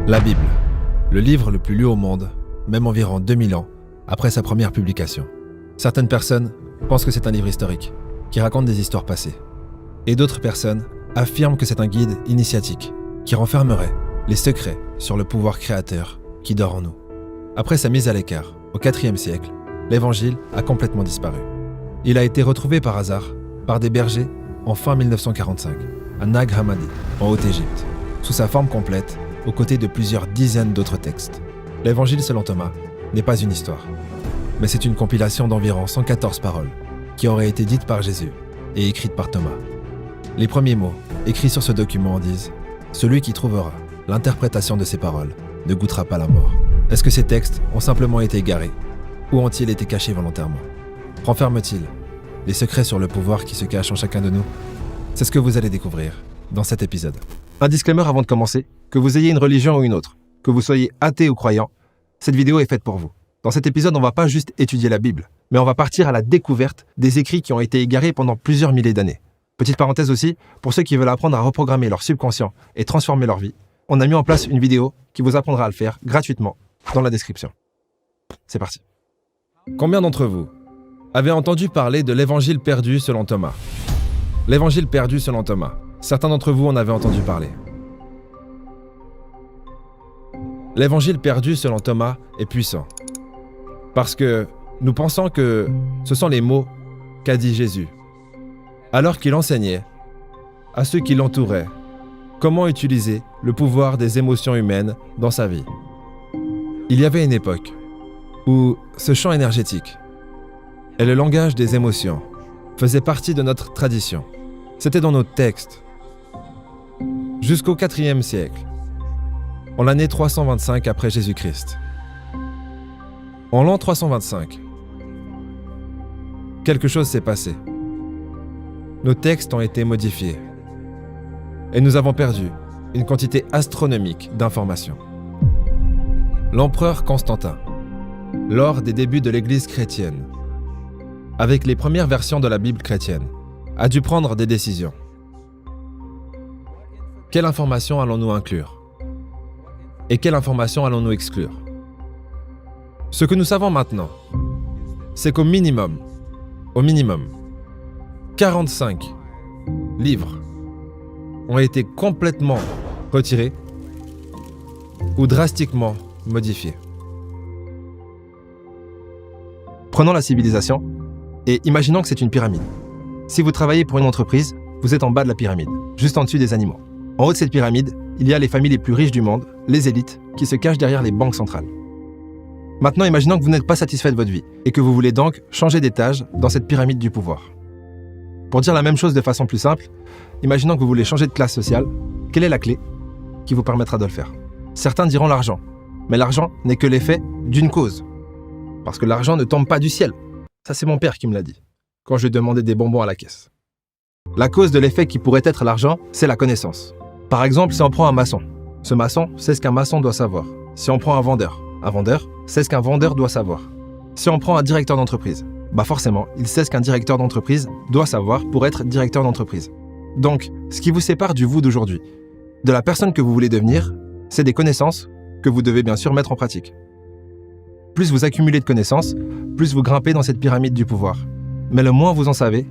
La Bible, le livre le plus lu au monde, même environ 2000 ans après sa première publication. Certaines personnes pensent que c'est un livre historique, qui raconte des histoires passées. Et d'autres personnes affirment que c'est un guide initiatique, qui renfermerait les secrets sur le pouvoir créateur qui dort en nous. Après sa mise à l'écart, au IVe siècle, l'Évangile a complètement disparu. Il a été retrouvé par hasard par des bergers en fin 1945, à Nag Hammadi, en Haute-Égypte, sous sa forme complète, aux côtés de plusieurs dizaines d'autres textes. L'Évangile selon Thomas n'est pas une histoire, mais c'est une compilation d'environ 114 paroles qui auraient été dites par Jésus et écrites par Thomas. Les premiers mots écrits sur ce document disent « Celui qui trouvera l'interprétation de ces paroles ne goûtera pas la mort ». Est-ce que ces textes ont simplement été égarés ou ont-ils été cachés volontairement? Renferment-ils les secrets sur le pouvoir qui se cache en chacun de nous? C'est ce que vous allez découvrir dans cet épisode. Un disclaimer avant de commencer, que vous ayez une religion ou une autre, que vous soyez athée ou croyant, cette vidéo est faite pour vous. Dans cet épisode, on ne va pas juste étudier la Bible, mais on va partir à la découverte des écrits qui ont été égarés pendant plusieurs milliers d'années. Petite parenthèse aussi, pour ceux qui veulent apprendre à reprogrammer leur subconscient et transformer leur vie, on a mis en place une vidéo qui vous apprendra à le faire gratuitement dans la description. C'est parti. Combien d'entre vous avez entendu parler de l'Évangile perdu selon Thomas? L'Évangile perdu selon Thomas. Certains d'entre vous en avaient entendu parler. L'Évangile perdu selon Thomas est puissant. Parce que nous pensons que ce sont les mots qu'a dit Jésus, alors qu'il enseignait à ceux qui l'entouraient comment utiliser le pouvoir des émotions humaines dans sa vie. Il y avait une époque où ce champ énergétique et le langage des émotions faisaient partie de notre tradition. C'était dans nos textes. Jusqu'au IVe siècle, en l'année 325 après Jésus-Christ. En l'an 325, quelque chose s'est passé. Nos textes ont été modifiés et nous avons perdu une quantité astronomique d'informations. L'empereur Constantin, lors des débuts de l'Église chrétienne, avec les premières versions de la Bible chrétienne, a dû prendre des décisions. Quelle information allons-nous inclure? Et quelle information allons-nous exclure? Ce que nous savons maintenant, c'est qu'au minimum, 45 livres ont été complètement retirés ou drastiquement modifiés. Prenons la civilisation et imaginons que c'est une pyramide. Si vous travaillez pour une entreprise, vous êtes en bas de la pyramide, juste en dessus des animaux. En haut de cette pyramide, il y a les familles les plus riches du monde, les élites, qui se cachent derrière les banques centrales. Maintenant, imaginons que vous n'êtes pas satisfait de votre vie et que vous voulez donc changer d'étage dans cette pyramide du pouvoir. Pour dire la même chose de façon plus simple, imaginons que vous voulez changer de classe sociale. Quelle est la clé qui vous permettra de le faire? Certains diront l'argent, mais l'argent n'est que l'effet d'une cause. Parce que l'argent ne tombe pas du ciel. Ça, c'est mon père qui me l'a dit, quand je lui demandais des bonbons à la caisse. La cause de l'effet qui pourrait être l'argent, c'est la connaissance. Par exemple, si on prend un maçon, ce maçon sait ce qu'un maçon doit savoir. Si on prend un vendeur sait ce qu'un vendeur doit savoir. Si on prend un directeur d'entreprise, forcément, il sait ce qu'un directeur d'entreprise doit savoir pour être directeur d'entreprise. Donc, ce qui vous sépare du vous d'aujourd'hui, de la personne que vous voulez devenir, c'est des connaissances que vous devez bien sûr mettre en pratique. Plus vous accumulez de connaissances, plus vous grimpez dans cette pyramide du pouvoir. Mais le moins vous en savez,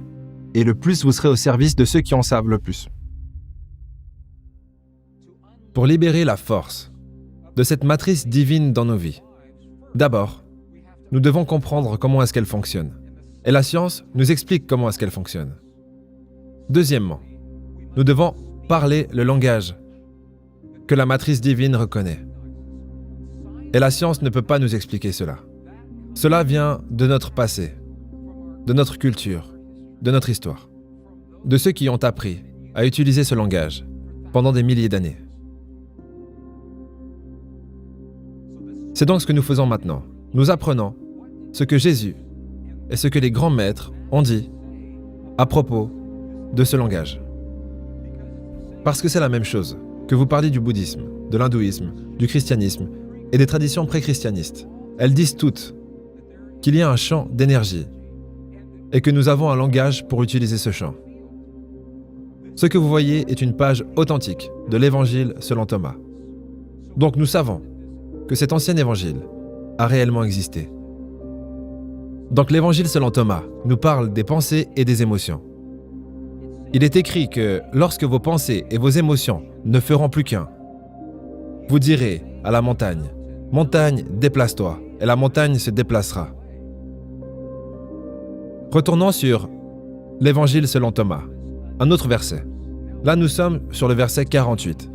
et le plus vous serez au service de ceux qui en savent le plus. Pour libérer la force de cette matrice divine dans nos vies, d'abord, nous devons comprendre comment est-ce qu'elle fonctionne. Et la science nous explique comment est-ce qu'elle fonctionne. Deuxièmement, nous devons parler le langage que la matrice divine reconnaît. Et la science ne peut pas nous expliquer cela. Cela vient de notre passé, de notre culture, de notre histoire, de ceux qui ont appris à utiliser ce langage pendant des milliers d'années. C'est donc ce que nous faisons maintenant. Nous apprenons ce que Jésus et ce que les grands maîtres ont dit à propos de ce langage. Parce que c'est la même chose, que vous parliez du bouddhisme, de l'hindouisme, du christianisme et des traditions pré-christianistes. Elles disent toutes qu'il y a un champ d'énergie et que nous avons un langage pour utiliser ce champ. Ce que vous voyez est une page authentique de l'Évangile selon Thomas. Donc nous savons que cet ancien évangile a réellement existé. Donc l'évangile selon Thomas nous parle des pensées et des émotions. Il est écrit que lorsque vos pensées et vos émotions ne feront plus qu'un, vous direz à la montagne, « Montagne, déplace-toi » et la montagne se déplacera. Retournons sur l'évangile selon Thomas, un autre verset. Là nous sommes sur le verset 48.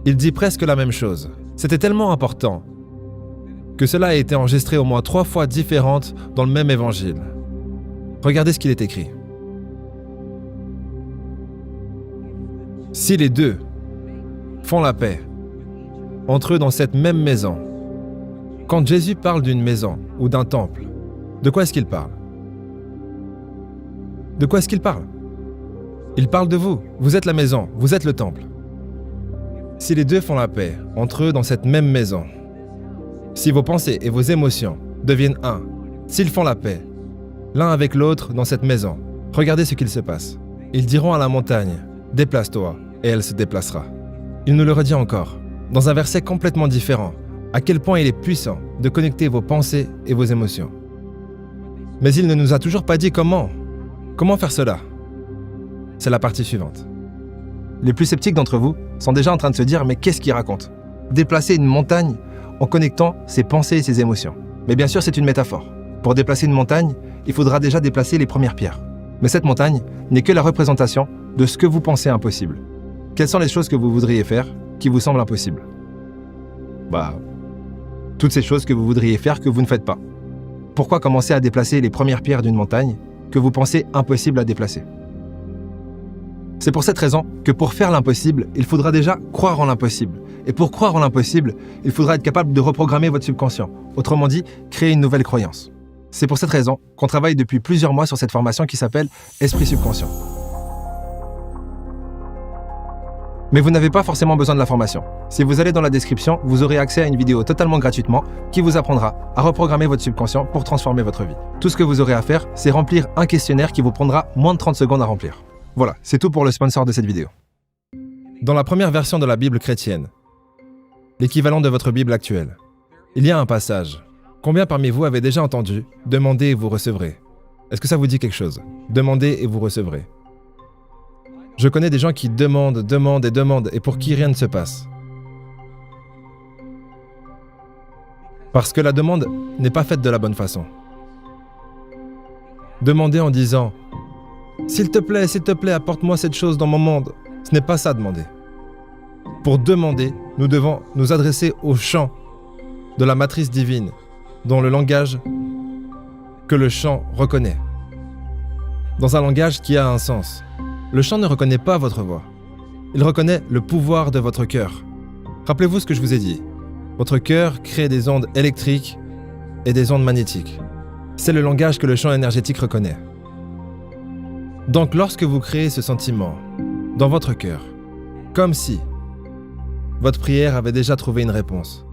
Il dit presque la même chose. C'était tellement important que cela a été enregistré au moins 3 fois différentes dans le même évangile. Regardez ce qu'il est écrit. Si les deux font la paix entre eux dans cette même maison, quand Jésus parle d'une maison ou d'un temple, de quoi est-ce qu'il parle? De quoi est-ce qu'il parle? Il parle de vous. Vous êtes la maison, vous êtes le temple. Si les deux font la paix entre eux dans cette même maison, si vos pensées et vos émotions deviennent un, s'ils font la paix l'un avec l'autre dans cette maison, regardez ce qu'il se passe. Ils diront à la montagne, « Déplace-toi » et elle se déplacera. Il nous le redit encore, dans un verset complètement différent, à quel point il est puissant de connecter vos pensées et vos émotions. Mais il ne nous a toujours pas dit comment. Comment faire cela? C'est la partie suivante. Les plus sceptiques d'entre vous sont déjà en train de se dire « Mais qu'est-ce qu'il raconte? Déplacer une montagne en connectant ses pensées et ses émotions. » Mais bien sûr, c'est une métaphore. Pour déplacer une montagne, il faudra déjà déplacer les premières pierres. Mais cette montagne n'est que la représentation de ce que vous pensez impossible. Quelles sont les choses que vous voudriez faire qui vous semblent impossibles? Toutes ces choses que vous voudriez faire que vous ne faites pas. Pourquoi commencer à déplacer les premières pierres d'une montagne que vous pensez impossible à déplacer? C'est pour cette raison que pour faire l'impossible, il faudra déjà croire en l'impossible. Et pour croire en l'impossible, il faudra être capable de reprogrammer votre subconscient. Autrement dit, créer une nouvelle croyance. C'est pour cette raison qu'on travaille depuis plusieurs mois sur cette formation qui s'appelle Esprit Subconscient. Mais vous n'avez pas forcément besoin de la formation. Si vous allez dans la description, vous aurez accès à une vidéo totalement gratuitement qui vous apprendra à reprogrammer votre subconscient pour transformer votre vie. Tout ce que vous aurez à faire, c'est remplir un questionnaire qui vous prendra moins de 30 secondes à remplir. Voilà, c'est tout pour le sponsor de cette vidéo. Dans la première version de la Bible chrétienne, l'équivalent de votre Bible actuelle, il y a un passage. Combien parmi vous avez déjà entendu « Demandez et vous recevrez » Est-ce que ça vous dit quelque chose? Demandez et vous recevrez. Je connais des gens qui demandent et pour qui rien ne se passe. Parce que la demande n'est pas faite de la bonne façon. Demandez en disant « S'il te plaît, apporte-moi cette chose dans mon monde ». Ce n'est pas ça demander. Pour demander, nous devons nous adresser au chant de la matrice divine, dans le langage que le chant reconnaît. Dans un langage qui a un sens. Le chant ne reconnaît pas votre voix. Il reconnaît le pouvoir de votre cœur. Rappelez-vous ce que je vous ai dit. Votre cœur crée des ondes électriques et des ondes magnétiques. C'est le langage que le champ énergétique reconnaît. Donc lorsque vous créez ce sentiment dans votre cœur, comme si votre prière avait déjà trouvé une réponse,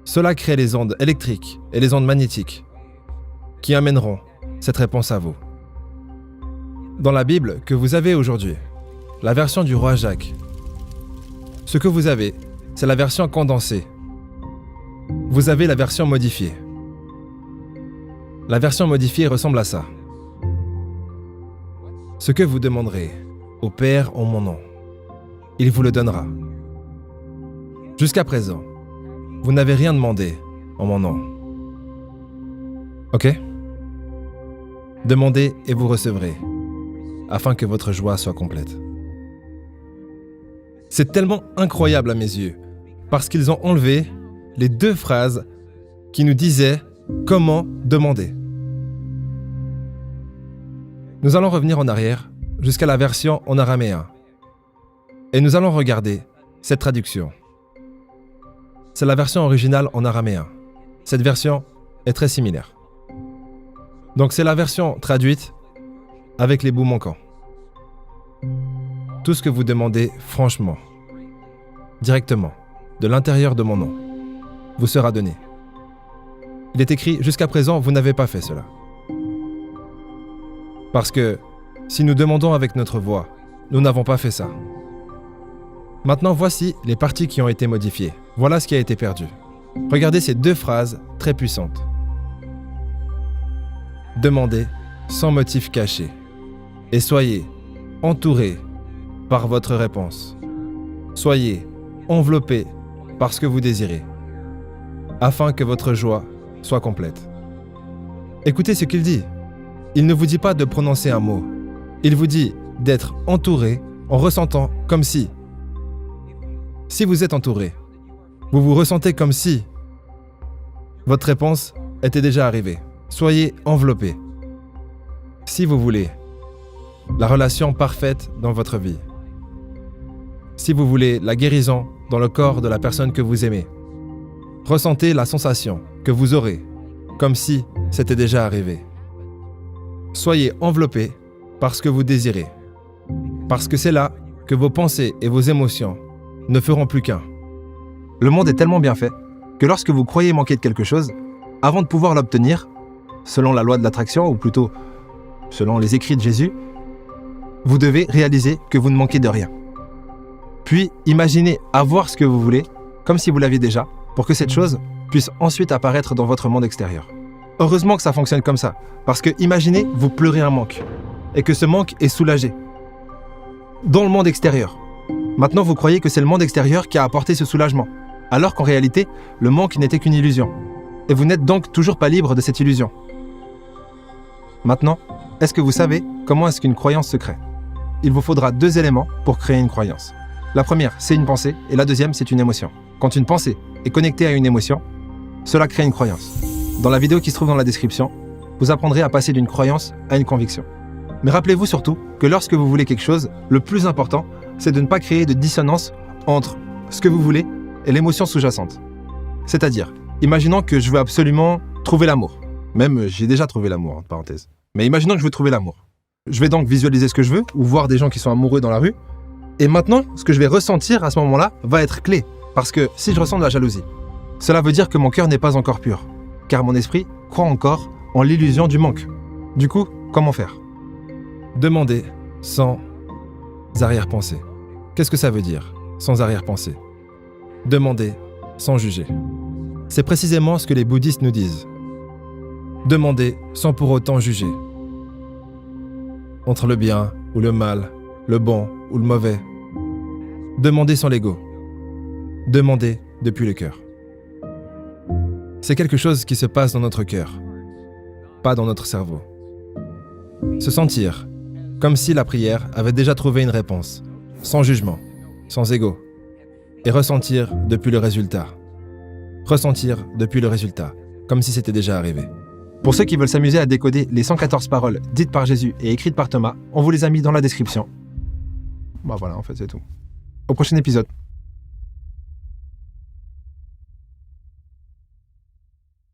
cela crée les ondes électriques et les ondes magnétiques qui amèneront cette réponse à vous. Dans la Bible que vous avez aujourd'hui, la version du roi Jacques, ce que vous avez, c'est la version condensée. Vous avez la version modifiée. La version modifiée ressemble à ça. Ce que vous demanderez au Père en mon nom, il vous le donnera. Jusqu'à présent, vous n'avez rien demandé en mon nom. Ok? Demandez et vous recevrez, afin que votre joie soit complète. C'est tellement incroyable à mes yeux, parce qu'ils ont enlevé les 2 phrases qui nous disaient comment demander. Nous allons revenir en arrière jusqu'à la version en araméen. Et nous allons regarder cette traduction. C'est la version originale en araméen. Cette version est très similaire. Donc c'est la version traduite avec les bouts manquants. Tout ce que vous demandez franchement, directement, de l'intérieur de mon nom, vous sera donné. Il est écrit, jusqu'à présent, vous n'avez pas fait cela. Parce que si nous demandons avec notre voix, nous n'avons pas fait ça. Maintenant, voici les parties qui ont été modifiées. Voilà ce qui a été perdu. Regardez ces 2 phrases très puissantes. Demandez sans motif caché et soyez entouré par votre réponse. Soyez enveloppé par ce que vous désirez, afin que votre joie soit complète. Écoutez ce qu'il dit. Il ne vous dit pas de prononcer un mot. Il vous dit d'être entouré en ressentant comme si. Si vous êtes entouré, vous vous ressentez comme si votre réponse était déjà arrivée. Soyez enveloppé. Si vous voulez la relation parfaite dans votre vie, si vous voulez la guérison dans le corps de la personne que vous aimez, ressentez la sensation que vous aurez comme si c'était déjà arrivé. Soyez enveloppé par ce que vous désirez, parce que c'est là que vos pensées et vos émotions ne feront plus qu'un. Le monde est tellement bien fait que lorsque vous croyez manquer de quelque chose, avant de pouvoir l'obtenir, selon la loi de l'attraction, ou plutôt selon les écrits de Jésus, vous devez réaliser que vous ne manquez de rien. Puis imaginez avoir ce que vous voulez, comme si vous l'aviez déjà, pour que cette chose puisse ensuite apparaître dans votre monde extérieur. Heureusement que ça fonctionne comme ça, parce que imaginez, vous pleurez un manque, et que ce manque est soulagé. Dans le monde extérieur. Maintenant, vous croyez que c'est le monde extérieur qui a apporté ce soulagement, alors qu'en réalité, le manque n'était qu'une illusion. Et vous n'êtes donc toujours pas libre de cette illusion. Maintenant, est-ce que vous savez comment est-ce qu'une croyance se crée ? Il vous faudra 2 éléments pour créer une croyance. La première, c'est une pensée, et la deuxième, c'est une émotion. Quand une pensée est connectée à une émotion, cela crée une croyance. Dans la vidéo qui se trouve dans la description, vous apprendrez à passer d'une croyance à une conviction. Mais rappelez-vous surtout que lorsque vous voulez quelque chose, le plus important, c'est de ne pas créer de dissonance entre ce que vous voulez et l'émotion sous-jacente. C'est-à-dire, imaginons que je veux absolument trouver l'amour. Même, j'ai déjà trouvé l'amour, entre parenthèses. Mais imaginons que je veux trouver l'amour. Je vais donc visualiser ce que je veux, ou voir des gens qui sont amoureux dans la rue. Et maintenant, ce que je vais ressentir à ce moment-là va être clé. Parce que si je ressens de la jalousie, cela veut dire que mon cœur n'est pas encore pur. Car mon esprit croit encore en l'illusion du manque. Du coup, comment faire ? Demandez sans arrière-pensée. Qu'est-ce que ça veut dire, sans arrière-pensée ? Demandez sans juger. C'est précisément ce que les bouddhistes nous disent. Demandez sans pour autant juger. Entre le bien ou le mal, le bon ou le mauvais. Demandez sans l'ego. Demandez depuis le cœur. C'est quelque chose qui se passe dans notre cœur, pas dans notre cerveau. Se sentir comme si la prière avait déjà trouvé une réponse, sans jugement, sans ego, et ressentir depuis le résultat. Ressentir depuis le résultat, comme si c'était déjà arrivé. Pour ceux qui veulent s'amuser à décoder les 114 paroles dites par Jésus et écrites par Thomas, on vous les a mis dans la description. Bah voilà, en fait, c'est tout. Au prochain épisode.